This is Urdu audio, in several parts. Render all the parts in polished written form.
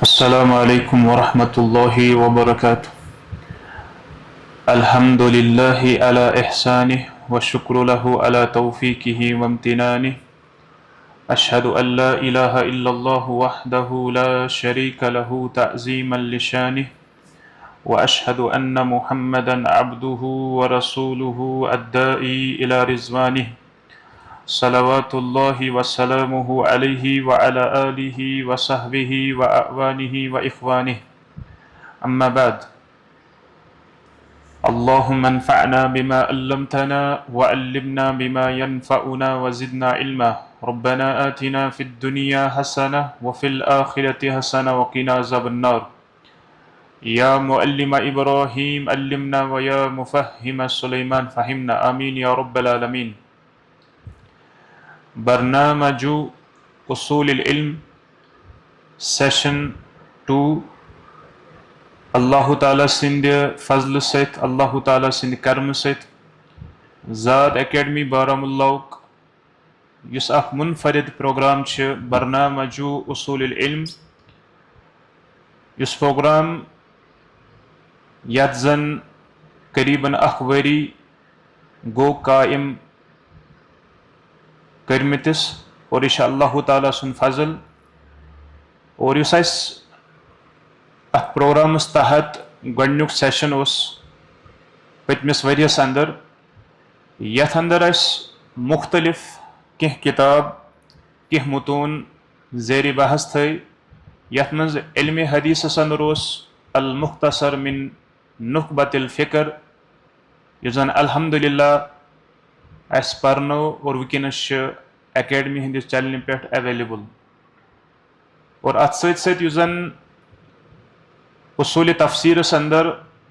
السلام عليكم ورحمة الله وبركاته. الحمد لله على إحسانه والشكر له على توفيقه وامتنانه. أشهد أن لا إله إلا الله وحده لا شريك له تعظيما لشانه، وأشهد أن محمدا عبده ورسوله الداعي إلى رضوانه، صلوات الله وسلامه عليه وعلى آله وصحبه وأعوانه وإخوانه. أما بعد، اللهم انفعنا بما علمتنا وعلمنا بما ينفعنا وزدنا علما. ربنا آتنا في الدنيا حسنة وفي الآخرة حسنة وقنا عذاب النار. يا معلم إبراهيم علمنا، ويا مفهم سليمان فهمنا. آمين يا رب العالمين. برنامج اصول العلم سیشن 2 اللہ تعالیٰ سند فضل ست، اللہ تعالیٰ سند کرم ست زاد اکیڈمی بارہمولہ یس اخ منفرد پروگرام چھ برنامج اصول العلم. یس پروگرام یت زن قریباً اخ وری گو قائم کرمتس، اور یہ اللہ تعالیٰ سن فضل. اور اس ات پروگرامس تحت گۄڈنیُک سیشن اس پتمس ؤریس اندر، یتھ اندر اس مختلف کینٛہہ کتاب کینٛہہ متون زیر بحث تھے. یتھ منٛز علم حدیثس اندر اس المختصر من نخبۃ الفکر، یُس زن الحمدللہ اس پرنو اور ونکس اکیڈمی ہندس چینلہِ پٮ۪ٹھ ایویلیبل. اور ات ست یُس زن اصول تفسیرس اندر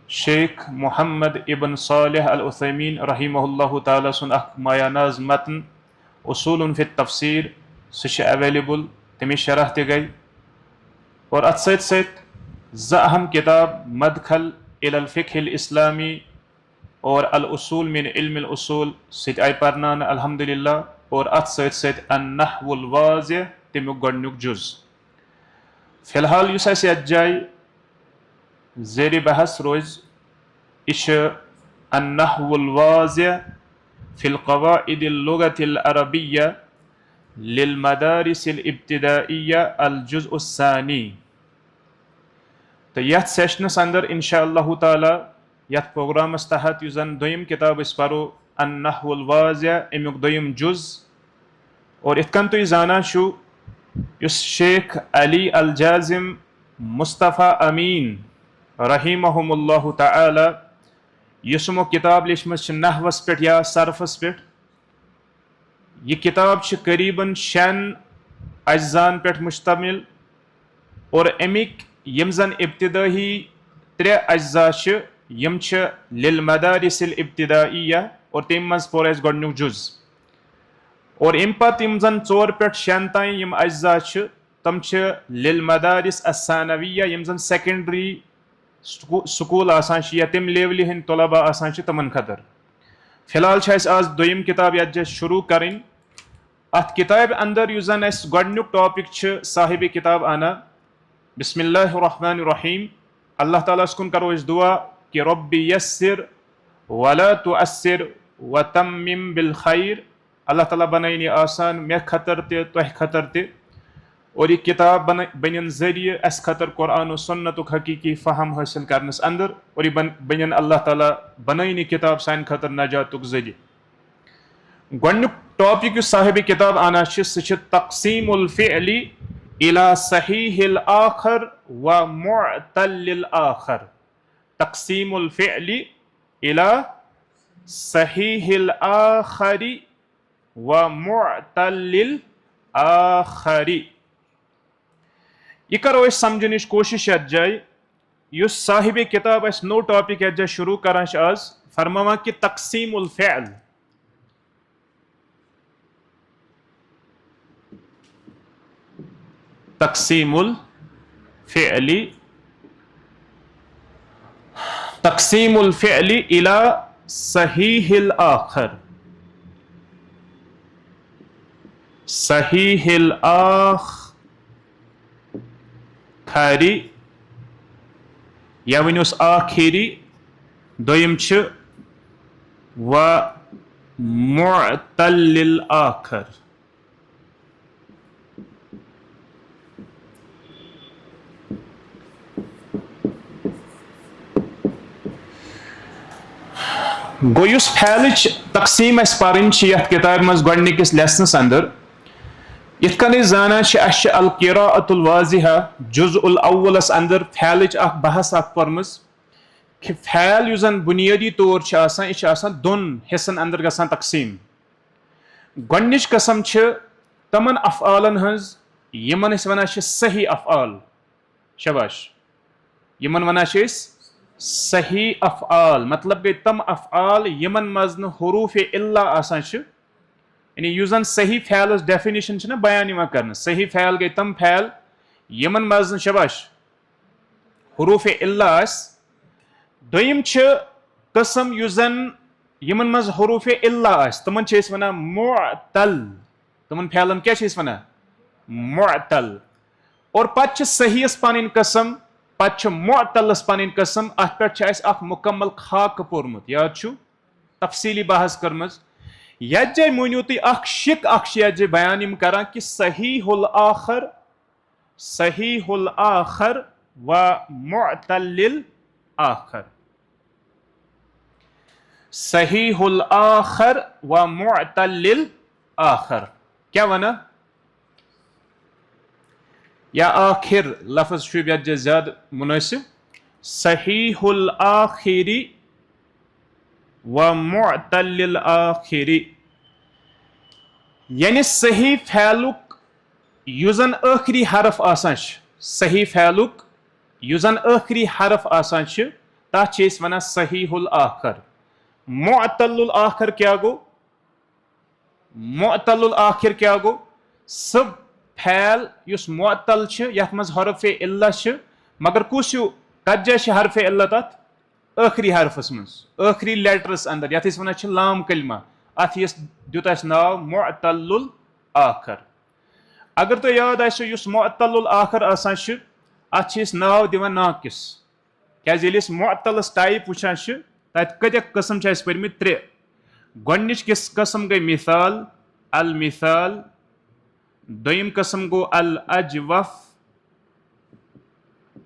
شیخ محمد ابن صالح العثیمین رحمہ اللہ تعالیٰ سن اخ مایہ ناز متن اصول فی التفسیر سہ ایویلیبل، تمچ شرح تہ گئی. اور ات ست زٕ اہم کتاب مدخل الی الفقہ الاسلامی اور الاصول من علم الاصول ست آئی پرنان الحمدللہ. اور ات ست النحو الواضح تمیک گۄڈنیُک جز. فی الحال یس اسہِ یتھ جایہِ زیر بحث روز یہ النحو الواضح فی القواعد اللغة العربیہ للمدارس الابتدائیہ الجزء الثانی. تو یتھ سیشنس اندر انشاء اللہ تعالیٰ یتھ پروگرامس تحت یُس زن دوٚیِم کتاب أسۍ پرو النحو الواضح امیُک دوٚیِم جز. اور یِتھ کٔنۍ تُہۍ زانان چھُو یُس شیخ علی الجازم مصطفیٰ امین رحمہم اللہ تعالیٰ یُس یِمو کتاب لیچھمٕژ چھِ نحوس پٮ۪ٹھ یا صرفس پٮ۪ٹھ، یہ کتاب چھِ قریباً 6 اجزان پٮ۪ٹھ مشتمل. اور امِکۍ یِم زن ابتدٲئی 3 اجزا چھِ یم چھِ للمدارس الابتدائیہ، اور تمہِ منٛز پوٚر اَسہِ گۄڈنیُک جز. اور امہِ پتہٕ یِم زن 4 پٮ۪ٹھ 6 تام یِم اجزا چھِ تم چھِ للمدارس الثانویہ، یِم زن سیکنڈری سکوٗل آسان چھِ یا تمہِ لیولہِ ہٕنٛدۍ طلبا آسان چھِ تمن خٲطرٕ. فی الحال چھِ اَسہِ آز دوٚیِم کتاب یتھ جایہِ شروع کرٕنۍ. اتھ کتابہِ اندر یُس زن اَسہِ گۄڈنیُک ٹاپک چھِ صاحب کتاب انان بسم اللہ الرحمن الرحیم. اللہ تعالیٰ کُن کرو أسۍ دعا کہ رب یسر ولا تعسر وتمم بالخیر. اللہ تعالیٰ بنٲیِن یہِ آسان مےٚ خٲطرٕ تہِ تۄہہِ خٲطرٕ تہِ، اور یہ کتاب بنن ذریعہ اس خطر قرآن و سنتک حقیقی فہم حاصل کرنس اندر، اور یہ بنن اللہ تعالیٰ بنائن یہ کتاب سان خطر نجاتک ذریعہ. گۄڈنیُک ٹاپک یُس صاحب کتاب انا چھِ سُہ چھِ تقسیم الفعل الى صحیح الاخر و معتل الاخر. تقسیم الفعل الى صحیح الاخر و معتل الاخر. یہ کرو أسۍ سمجھنٕچ کوشش یتھ جایہِ یُس صاحب کتاب اَسہِ نوٚو ٹاپک یتھ جایہِ شروع کران چھِ آز، فرماوان کہ تقسیم الفعل. تقسیم الفعل تقسیم الفعل الى صحیح الاخر. صحیح الاخر آخری یا ونیوس آخری دویم چھ و معتل الآخر. گو یس پھیلچ تقسیم اس پرن یتھ کتاب مز گۄڈنِکِس لیسنس اندر یتھ کن زانان اس القراءۃ الواضحہ جزء الاولس اندر پھیلچ اخ بحث اخ پرمز کہ پھیل یُس زن بنیادی طور یہ دون حصن اندر گژھان تقسیم. گۄڈنِچ قسم تمن افعالن ہنز یمن أسۍ ونان صحیح افعال. شاباش. یمن ونان صحیح افعال مطلب گئی تم افعال یمن مز حروف الا آسان یعنی یُس زن صحیح فعلس ڈیفینیشن نا بیان یوان کرنا. صحیح فعل گئی تم فعل یمن مز شاباش حروف الا آس. دویم قسم یُس زن یمن مز حروف الا آس تمن ونان معتل. تمن فعلن کیا ونان معتل. اور پتہ صحیح پن قسم پتہ معتلس پن قسم. ات پہ اخ مکمل خاکہ پورمت یاد چھو تفصیلی بحث کرمز. یت جائے مونیو تھی اخ شک یت جائے بیان یم کران کہ صحیح الاخر و معتل الاخر. صحیح الاخر و معتل الاخر کیا ونا یا آخر لفظ شوب یت جائے زیادہ مناسب. صحیح الاخری و معتل الاخری یعنی صحیح فعلک یُس زن آخری حرف آسان صحیح فعلک یُس زن آخری حرف آسان تتھ ونان صحیح الاخر. معتل الاخر کیا گو معتل الاخر کیا گو سب فعل یُس معتل یت مز حرف الا مگر کس ہیو کت جائے حرف الا تت آخری حرفس مز آخری لیٹرس اندر یت ونان لام کلمہ ات دیت اس ناو معتل الاخر. اگر تو یاد آسو یُس معتل الاخر آسان ات ناو دیوان ناقص. کیاز ییٚلہِ أسۍ معتلس ٹائپ وچھان تت کتیک قسم پرمت ترے. گۄڈنِچ قسم گئی مثال المثال. دویم قسم گو الاجوف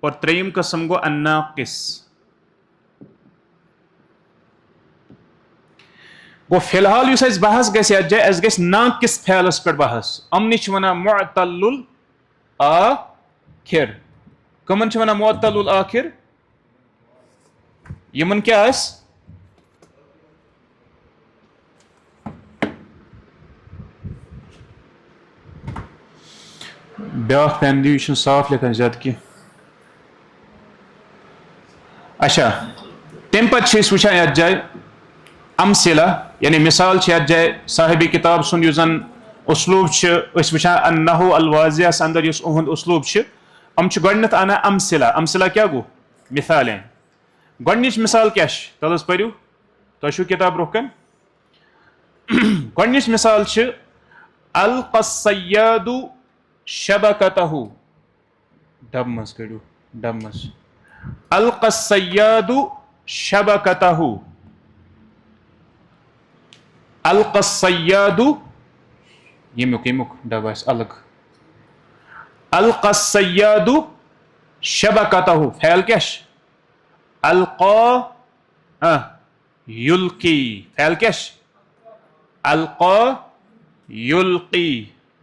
اور تریم قسم گو الناقص. گو فی الحال یُس اَسہِ بحث گژھِ یتھ جایہِ اَسہِ گژھِ ناقص فعلس پٮ۪ٹھ بحث. یِمنٕے چھِ ونان معتل الاخر. کمن چھِ ونان معتل الاخر یمن کیا آس بیاکھ پین دیو یہ صاف لکھان زیادہ کی. اچھا تم پتہ وچھان یتھ جائے امثلہ یعنی مثال یتھ جائے صاحب کتاب سن یُس زن اسلوب وچھان النحو الواضح اندر یُس اہند اسلوب ام گۄڈنیتھ انان امثلہ. امثلہ کیا گو مثالیں. گۄڈنِچ مثال کیا تل حظ پٔرِو تۄہہِ چھُو کتاب برونٛہہ کن. گۄڈنِچ مثال القى الصياد شبكته ڈب مز کڑو ڈب مز القى الصياد شبكته. القى الصياد یمیُک ڈب آسہِ الگ. القى الصياد شبكته فعل کیا القى يلقي. فعل کیا القى يلقي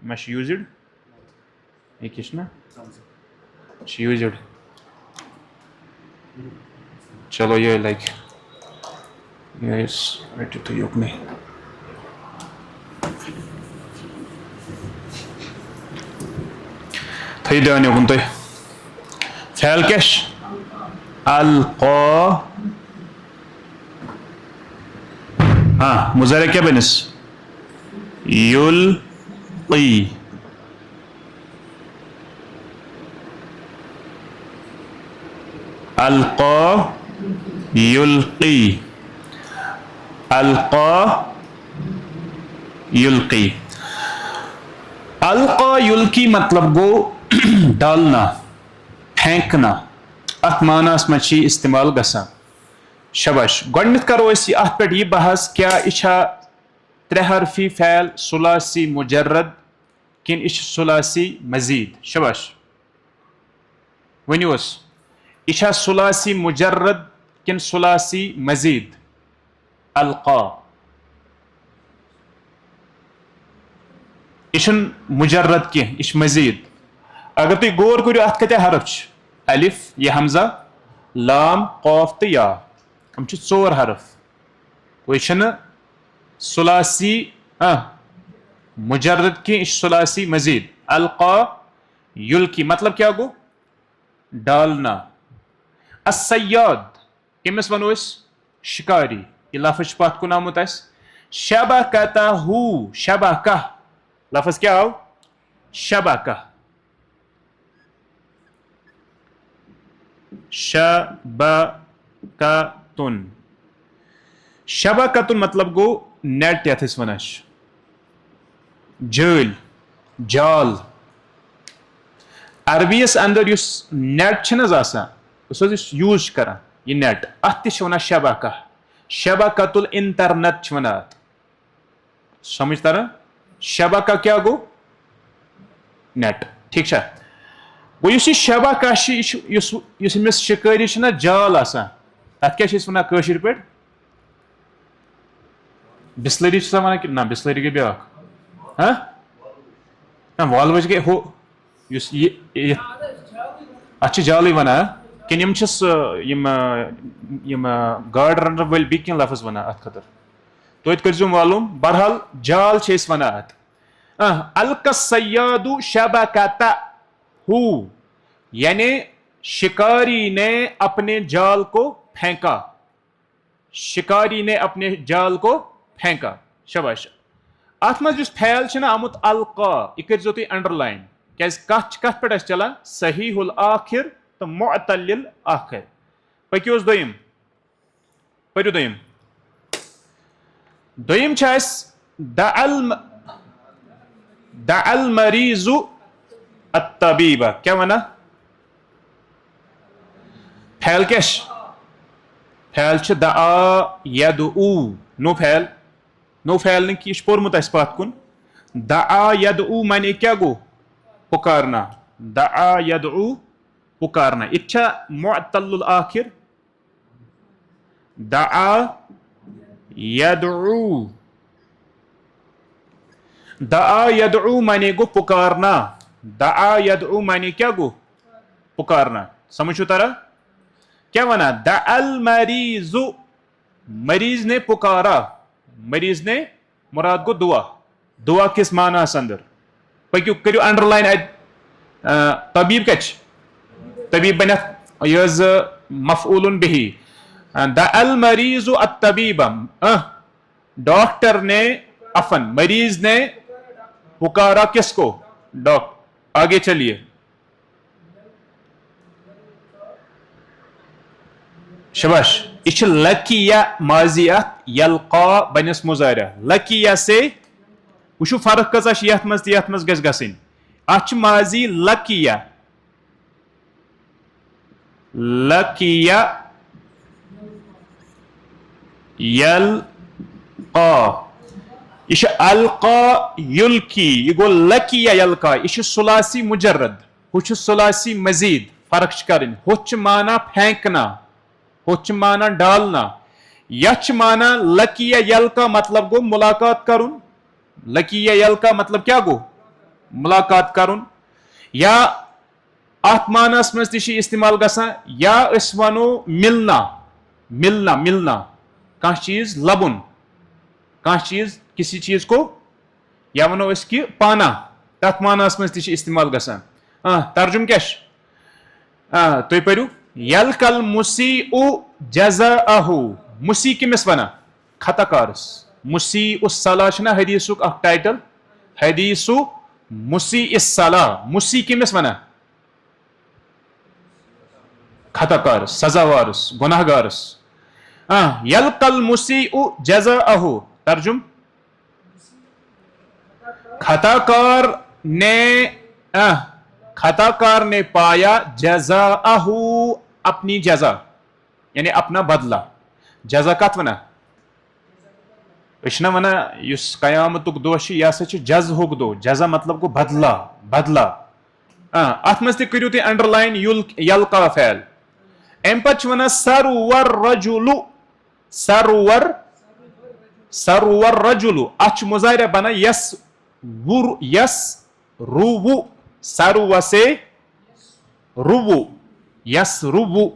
مش used یہ کیا نا used. چلو یہ لائک یس رٹی تو یوک نہیں تھئی دیان یوکن تو فعل کیا القى مضارع کیا بنس يلقي. القى يلقي القى يلقي. القى يلقي مطلب گو ڈالنا. پھینکنا ات معناس من چھ استعمال گژھان. شباش. گۄڈنیتھ کرو أسۍ اتھ پٮ۪ٹھ یہِ بحث کیٛاہ یہِ چھا ترٛےٚ حرفی فعل ثلاثی مجرد کِنہٕ یہِ چھُ ثلاثی مزید. شباش. ؤنِو حظ یہِ چھا ثلاثی مجرد کِنہٕ ثلاثی مزید. القا یہ چھُنہٕ مجرد کینٛہہ یہِ چھُ مزید. اگر تُہۍ غور کٔرِو اتھ کۭتیاہ حرف چھِ. الف یہ حمزہ لام قاف تہٕ یا یِم چھِ 4 حرف. یہِ چھُنہٕ ثلاثی مجرد کینٛہہ یہِ چھُ ثلاثی مزید. القا یلقی مطلب کیٛاہ گوٚو ڈالنا. الصیاد کٔمِس ونو أسۍ شکاری. یہ لفظ چھُ پتھ کُن آمُت اسہِ. شبکتہو شبکہ لفظ کیا آو شبکہ. شبکتن شبکتن مطلب گو نیٹ یتھ أسۍ ونان چھِ جٲلۍ جال. عربی یس اندر یُس نیٹ چھُنہٕ حظ آسان یُس حظ أسۍ یوٗز چھِ کران یہِ نیٹ اتھ تہِ چھِ ونان شبکہ. شبکت الانٹرنت چھِ ونان اتھ. سمجھ تران. شبکہ کیا گو نیٹ. ٹھیک چھا. گوٚو یُس یہِ شبکہ چھِ یہِ چھُ یُس أمِس شِکٲری چھُنہ جال آسان تتھ کیٛاہ چھِ أسۍ ونان کٲشِر پٲٹھۍ بسلری چھِ سا ونان کِنہٕ نہ بسلری گٔے بیٛاکھ نہ والوٕچ گٔے ہُہ یُس یہِ اتھ چھِ جالٕے ونان کِنہٕ یِم چھِس یِم گاڈٕ رنن وٲلۍ بیٚیہِ کینٛہہ لفظ ونان اتھ خٲطرٕ توتہِ کٔرۍزیٚو معلوٗم. بہرحال جال چھِ أسۍ ونان اتھ. القى الصیاد شبکتہ یعنی شکاری نے اپنے جال کو پھینکا. شکاری نے اپنے جال کو پھینکا. شباش. اتھ منٛز یُس فعل چھُنہ آمُت القا یہِ کٔرۍزیٚو تُہۍ انڈر لایِن کیٛازِ کتھ چھِ کتھ پٮ۪ٹھ اسہِ چلان صحیح الآخر تہٕ معتل الآخر. پٔکِو حظ دوٚیِم. پٔرِو دوٚیِم. دوٚیِم چھِ اسہِ دع المریض الطبیب. کیٛاہ ونان فعل کیٛاہ چھِ. فعل چھُ دعا یدعو نو فعل. نو فعل نہٕ کینٛہہ یہِ چھُ پوٚرمُت اسہِ پتھ کُن. دعا یدعو معنی کیٛاہ گوٚو پُکارنا. دعا یدعو پُکارنا. یہِ تہِ چھا معتل الآخر. دعا یدعو دعا یدعو معنی گو پکارنا. دعا یدعو معنی کیا گو پکارنا. سمجھ چھو ترا. کیا ونا دعا المریض مریض نے پکارا. مریض نے مراد گو دعا. دعا کس معنی اندر پکیو کریو انڈر لائن. طبیب کچ طبیب بنت یز مفعول به. دعا المریض الطبیب ڈاکٹر نے افن مریض نے پکارا کس کو ڈاکٹر. آگے چلیے. شباش. یہ لکیہ ماضیات یلقا بنس مضارع. لکیہ سے وچھو فرق کۭژاہ چھِ یتھ منٛز تہٕ یتھ منٛز گژھِ گژھٕنۍ. اتھ چھِ ماضی لکیہ لکیہ یلقا. یہ چھُ القا یلقی. یہ گوٚو لکیہ یلقا. یہ چھُ ثلاثی مجرد. ہُہ چھُ ثلاثی مزید. فرق چھِ کرٕنۍ. ہُتھ چھُ مانا پھینکنا ہُتھ چھُ مانا ڈالنا. یتھ چھُ مانا لکیہ یلقا مطلب گوٚو ملاقات کرُن. لکیہ یلقا مطلب کیا گوٚو ملاقات کرُن. یا اتھ معناس منٛز تہِ چھِ استعمال گژھان یا أسۍ ونو ملنا. ملنا ملنا کانٛہہ چیٖز لبُن. کانٛہہ چیٖز کسی چیٖز کو یا ونو أسۍ کہِ پانا تتھ معناس منٛز تہِ چھِ استعمال گژھان. ترجم کیٛاہ چھُ. تُہۍ پٔرِو. یلقى المسیء جزاءہو. مسیء کٔمِس ونان خطا کارس. مسیء الصلاة چھُنہ حدیثُک اکھ ٹائٹل. حدیث مسیء الصلاة. مسیء کٔمِس ونان خطا کارس سزا وارس گناہ گارس. یلقى المسیء جزاءہو. ترجم خطا کار نے خطا کار نے پایا جزاءہو اپنی جزا یعنی اپنا بدلہ. جزا کت ونان اشنا ونان یس قیامتک دۄہ چھ یہ ہسا چھ جزہک دۄہ. جزا مطلب گو بدلہ بدلہ. ات مز تہ کٔرِو تُہۍ انڈرلائن یلقا فعل. ام پتہ ونان سرور رجل سرور سرور رجل اتھ مظاہرہ بنان یس یس رو سرو سے رو یس رو.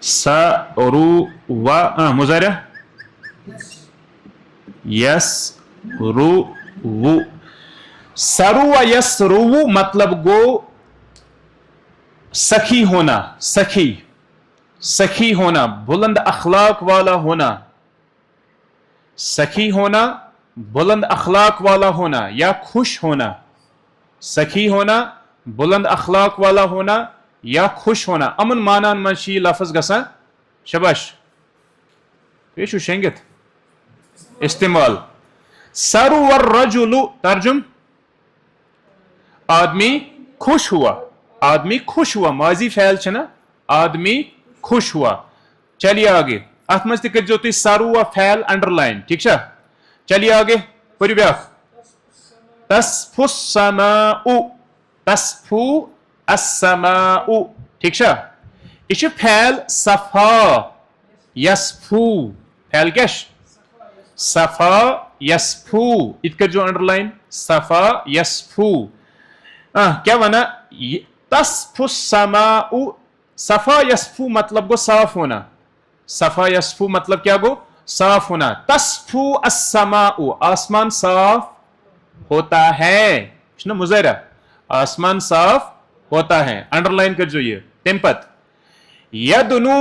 سرو مظاہرہ یس رو سرو یس رو مطلب گو سخی ہونا. سخی سخی ہونا بلند اخلاق والا ہونا. سخی ہونا بلند اخلاق والا ہونا یا خوش ہونا. سخی ہونا بلند اخلاق والا ہونا یا خوش ہونا. امن مانان من یہ لفظ گسان شباش یہ چھو شنگت استعمال. سرور رجل ترجم آدمی خوش ہوا. آدمی خوش ہوا ماضی فعل چھنا آدمی خوش ہوا. چلیے آگے ات مز تہ کرزو تھی سرو فعل انڈر لائن. ٹھیک چھ. چلیے آگے پڑھو بیاکھ تصفو السماء تصفو السماء. ٹھیک چھ. یہ فعل صفا یصفو. فعل کیا صفا یصفو. ات کرزو انڈر لائن صفا یصفو. کیا ونا تصفو السماء. صفا یصفو مطلب گو صاف ہونا. صفا یصفو مطلب کیا گو صاف ہونا. تصفو السماء آسمان صاف ہوتا ہے. نا مظاہرہ آسمان صاف ہوتا ہے. انڈر لائن کر جو یہ تم پت یدنو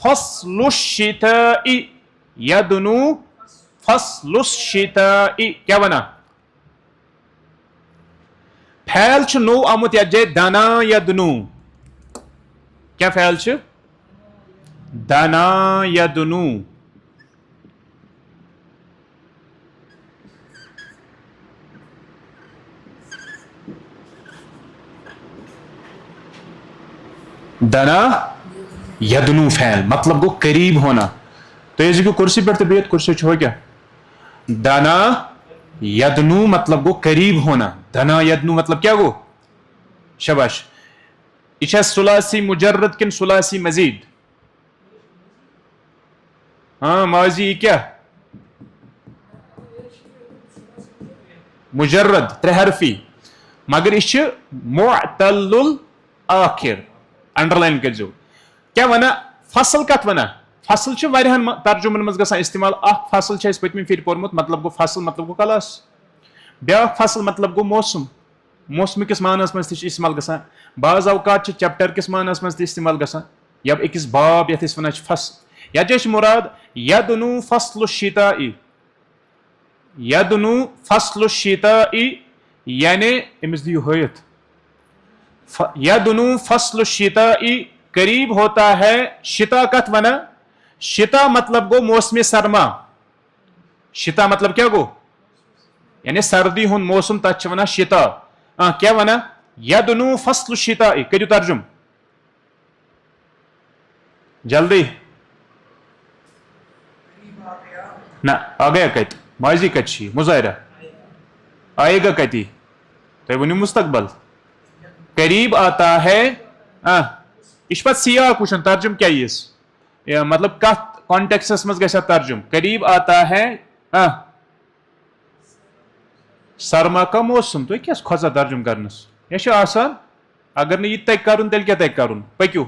فصل الشتاء. یدنو فصل الشتاء کیا بنا فعل چھ نو آمت یا جے دنا یدنو. کیا فعل چھ دنا یدنو. دنا یدنو فعل مطلب گو قریب ہونا. تو یہ جو کرسی پر طبیعت کرسی چھو کیا دنا یدنو مطلب گو قریب ہونا. دنا یدنو مطلب کیا گو شباش. یہ ثلاثی مجرد کن ثلاثی مزید. ہاں ماضی کیا مجرد ترے حرفی مگر یہ معتل الآخر. انڈر لائن کر جو کیا ونا فصل کت ونا. فصل چھ واریاہن ترجمن مز گژھان استعمال. اخ فصل چھ اس پتمی پھر پورمت مطلب گو فصل مطلب گو کلاس. بیاکھ فصل مطلب گو موسم. موسم کس معنیس مز تہ استعمال گژھان. بعض اوقات چھ چیپٹر کس معنیس مز تہ استعمال گژھان یا اکس باب یتھ اس ونان چھ فصل. یا چھ مراد یدنو فصل الشتاء. یدنو فصل الشتاء یعنی امس دیو ہویت یدنو فصل الشتاء قریب ہوتا ہے. شتا کت ونا شتا مطلب گو موسم سرما. شتا مطلب کیا گو یعنی سردی ہن موسم تت چھ ونا شتا. کیا ونا یدنو فصل الشتاء. کرو ترجم جلدی نہ آگیا کت ماضی کت چھ مظاہرہ آئے گا کتی تو ونیو مستقبل قریب آتا ہے. اس پت سیاق وچھن ترجم کیا یہ مطلب کت کانٹیکسس مز گژھِ ترجم. قریب آتا ہے سرما کا موسم. تو کیا کھوژا ترجم کرنس یہ آسان. اگر نہ یہ تک کرن تیل کیا تک کرن. پکیو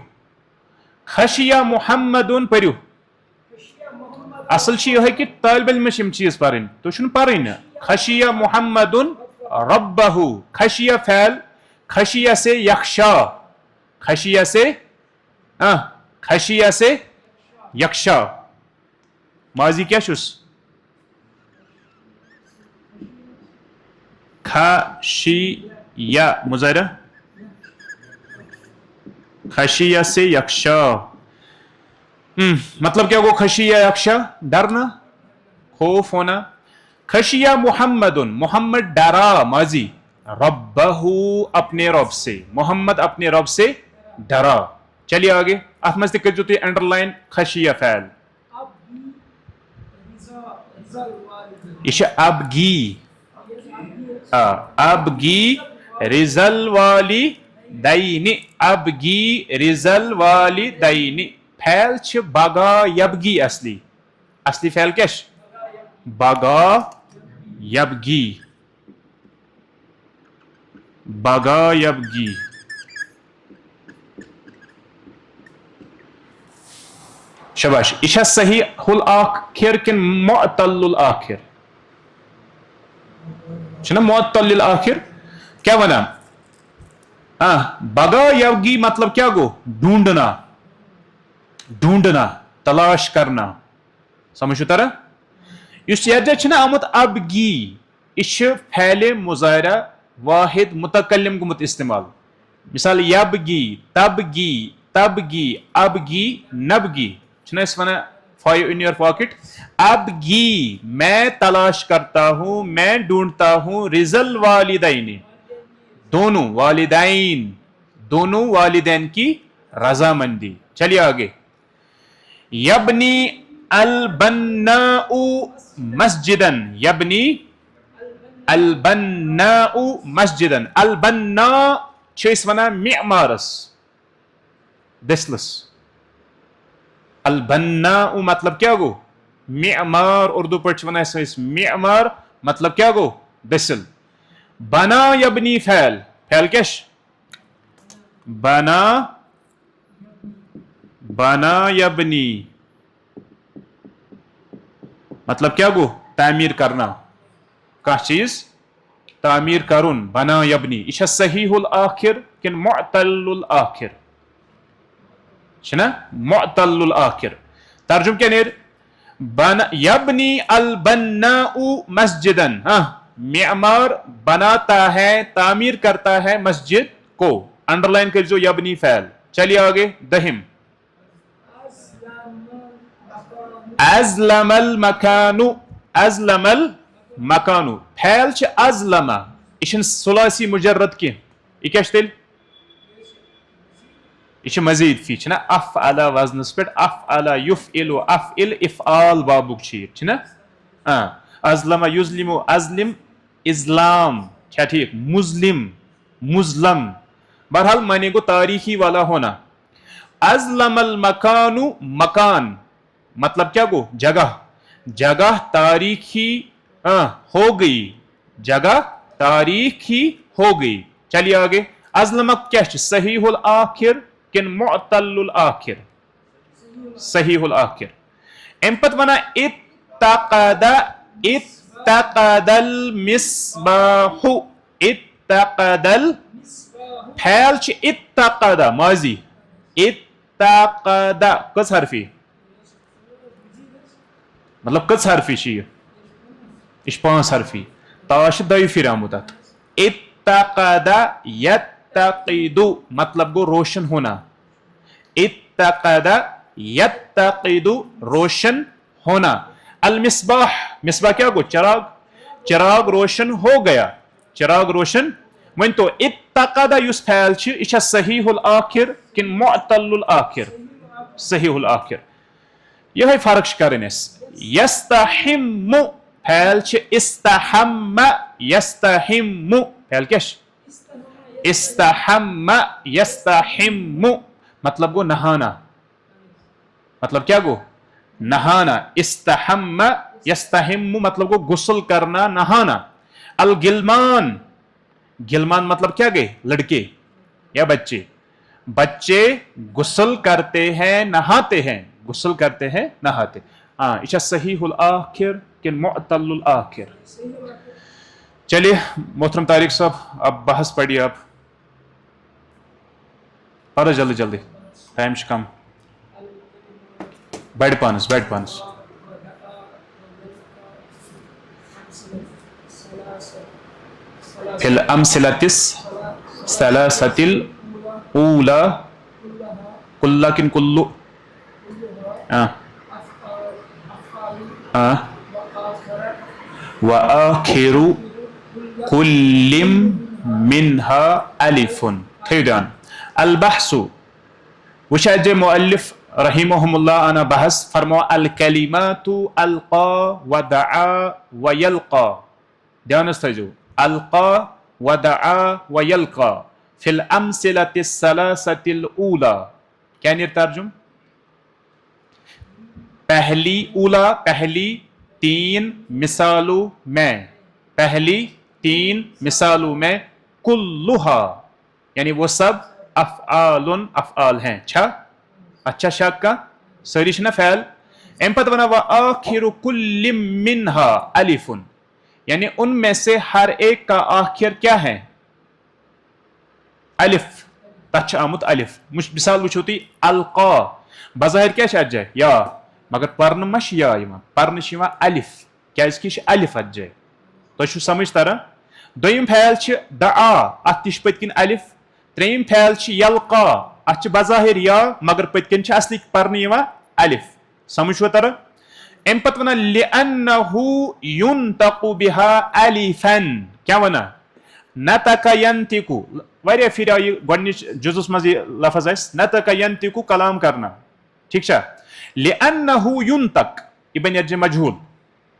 خشیہ محمد پریو. اصل یہ کہ طالب علم چیز پرن تو چھ پرن. خشیہ محمد ربہ. خشیہ فعل خشیہ سے یخشا. خشیہ سے خشیہ سے یخشا. ماضی کیا چھس خشیہ مظاہرہ خشیہ سے یخشا. مطلب کیا گو خشیہ یخشا ڈرنا خوف ہونا. خشیہ محمد محمد ڈرا ماضی. ربہ اپنے رب سے محمد اپنے رب سے ڈرا. چلیے آگے ات مز تک تھی انڈر لائن خشیہ فعل یہ ابگی ابگی رزل والی دینی ابگی رزل والی دینی فعل چھ بگا یبگی اصلی فعل کیا بگا یبگی بگا یبگی. شباش یہ صحیح الآخر کن معطل الآخر چھنا معطل الآخر کیا ونا بگا یبگی مطلب کیا گو ڈھونڈنا ڈھونڈنا تلاش کرنا سمجھو ترا اس یاد چھنا آمد ابگی یہ فعل مضارع واحد متکلم گمت استعمال مثال یبگی تبگی تبگی ابگی نبگی چھنا اس ونا فائیو ان یور پاکٹ ابگی میں تلاش کرتا ہوں میں ڈھونڈتا ہوں رزل والدین دونوں والدین کی رضامندی. چلیے آگے یبنی البناء مسجدن یبنی البناء مسجدن البناء چھ اس ونا معمارس دسلس البناء مطلب کیا گو معمار اردو پہ ونان معمار مطلب کیا گو دسل. بنا یبنی فعل فعل کیا بنا یبنی مطلب کیا گو تعمیر کرنا کانٛہہ چیز تعمیر کرن بنا یبنی یہ صحیح الآخر کن معطل الآخر چھنا معطل الآخر. ترجم کیا نیر یبنی البناء مسجدن معمار بناتا ہے تعمیر کرتا ہے مسجد کو. انڈر لائن کر جو یبنی فعل. چلیے آگے دہم ازلم المکان ازلم المکان فعل چھ ازلم یہ ثلاثی مجرد کی یہ کیا تیل یہ مزید فی چھنا افعل وزنس پہ افعل یفعل افعل افعال بابک چھنا ازلم یظلم ازلم اسلام کیا ٹھیک مظلم مظلم بہرحال معنی کو تاریخی والا ہونا. ازلم المکان مکان مطلب کیا گو جگہ جگہ تاریخی ہو گئی جگہ تاریخی ہو گئی. چلیے آگے ازلمک کیا صحیح الآخر کن معطل الآخر صحیح الآخر. ام پت ونا اتقد اتقد المصباح اتقد فعل چھ اتقد ماضی اتقد کس حرفی مطلب کس حرفی یہ پانچ حرفی تاش دئی پھر آمد اتقد یتقد مطلب گو روشن ہونا اتقد یتقد روشن ہونا. المصباح مصباح کیا گو چراغ چراغ روشن ہو گیا چراغ روشن ون تو اتقد یس فعل یہ صحیح الآخر کن معطل الآخر صحیح الآخر. یہ فرق کرن یستحم فعل استحم یستحم فعل کیا استحم یستحم مطلب گو نہانا مطلب کیا گو نہانا استحم یستحم مطلب گو غسل کرنا نہانا. الگلمان گلمان مطلب کیا گئے لڑکے یا بچے بچے غسل کرتے ہیں نہاتے ہیں غسل کرتے ہیں نہاتے. یہ صحیح الآخر کن معطل الآخر. چلیے محترم طارق صاحب اب بحث پڑھیے آپ پڑھو جلدی جلدی ٹائم کم بیٹھ پانس فی الامثلۃ الثلاثۃ الاولى کلا کن کلو وآخر كل منها ألف. تھیودان البحث وشاج مؤلف رحمهم الله أنا بحث فرمو الكلمات ألقى ودعا ويلقى. دھیان استجو ألقى ودعا ويلقى في الأمثلة الثلاثة الأولى. کیا ترجم؟ پہلی اولا پہلی تین مثالوں میں، پہلی تین مثالوں میں کلھا یعنی وہ سب افعال ہیں. اچھا شک کا ساری چھنا فعل. ام پتہ ونا وآخر کل منها الف یعنی ان میں سے ہر ایک کا آخر کیا ہے؟ الف. تچ آمت الف. مثال وچھو تی القا بظاہر کیا چھ جائے یا مگر پرن مش یا یما پرن چھ یوان الف کیاز کی چھ الف اج جائے. تو چھو سمجھ ترا. دویم فعل چھ دعا ات تش پتکن الف. تریم فعل چھ یلقا ات چھ بظاہر یا مگر پتکن چھ اصلی پرن یوان الف. سمجھ و ترا. ام پت ونا لانه ينطق بها الفا. کیا ونا نطق ينطق واریاہ پھر یہ گۄڈنِچ جزس مز یہ لفظ اس نطق ينطق کلام کرنا. ٹھیک چھا. لأنه ينطق یہ بن یرج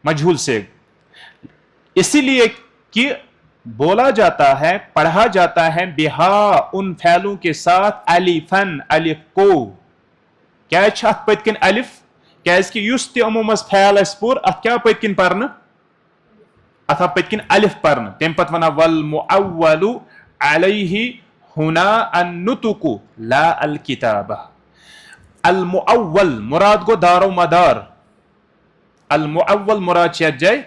مجہول سے اسی لیے کہ بولا جاتا ہے پڑھا جاتا ہے بہا ان فعلوں کے ساتھ الفن الف کو. کیا چھت پتکن الف کیاز کہ یس تہ عمومس فعل اس پور ات کیا پتکن پرن اتھا پتکن الف پرن. تم پت ونا والمعول علیہ ہنا النطق لا الکتابہ. المعول مراد گو دار و مدار. المعول مراد چیت جائے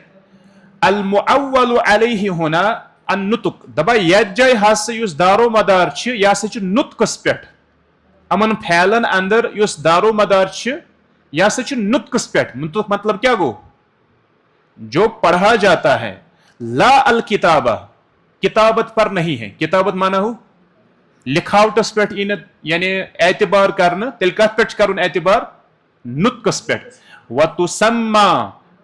المعول علیہ ہنا النطق دبا یت جائے ہاسا یس دار و مدار چھ یا سا چھ نطقس پیٹھ. امن پھیلن اندر یس دار و مدار چھ یا سا چھ نطقس پیٹھ. نطق مطلب کیا گو؟ جو پڑھا جاتا ہے. لا الکتابہ کتابت پر نہیں ہے. کتابت مانا ہو لکھاوٹس پیٹھ یعنی اعتبار کرنا. تیل کت پیٹھ کرن اعتبار؟ نطقس پیٹھ. وَتُسَمَّى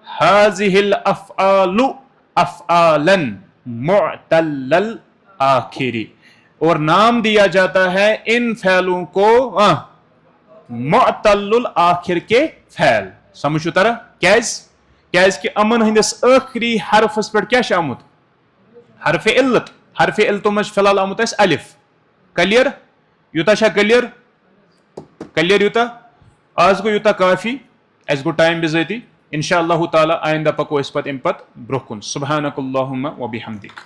هَذِهِ الْأَفْعَالُ أَفْعَالًا مُعْتَلَّ الْآخِرِ اور نام دیا جاتا ہے ان فعلوں کو معتل الآخر کے فعل. سمجھو ترا کیاز کہ امن ہندس آخری حرفس پیٹھ کیا آمت؟ حرف علت. حرف علت مجھ فی الحال آمت اس الف. کلیئر یوتا شا کلیئر یوتا آج گو یوتا کافی اس گو ٹائم بزیتی انشاءاللہ تعالی آئندہ پکو اس پت امپت برکن. سبحانک اللہم و بحمدک.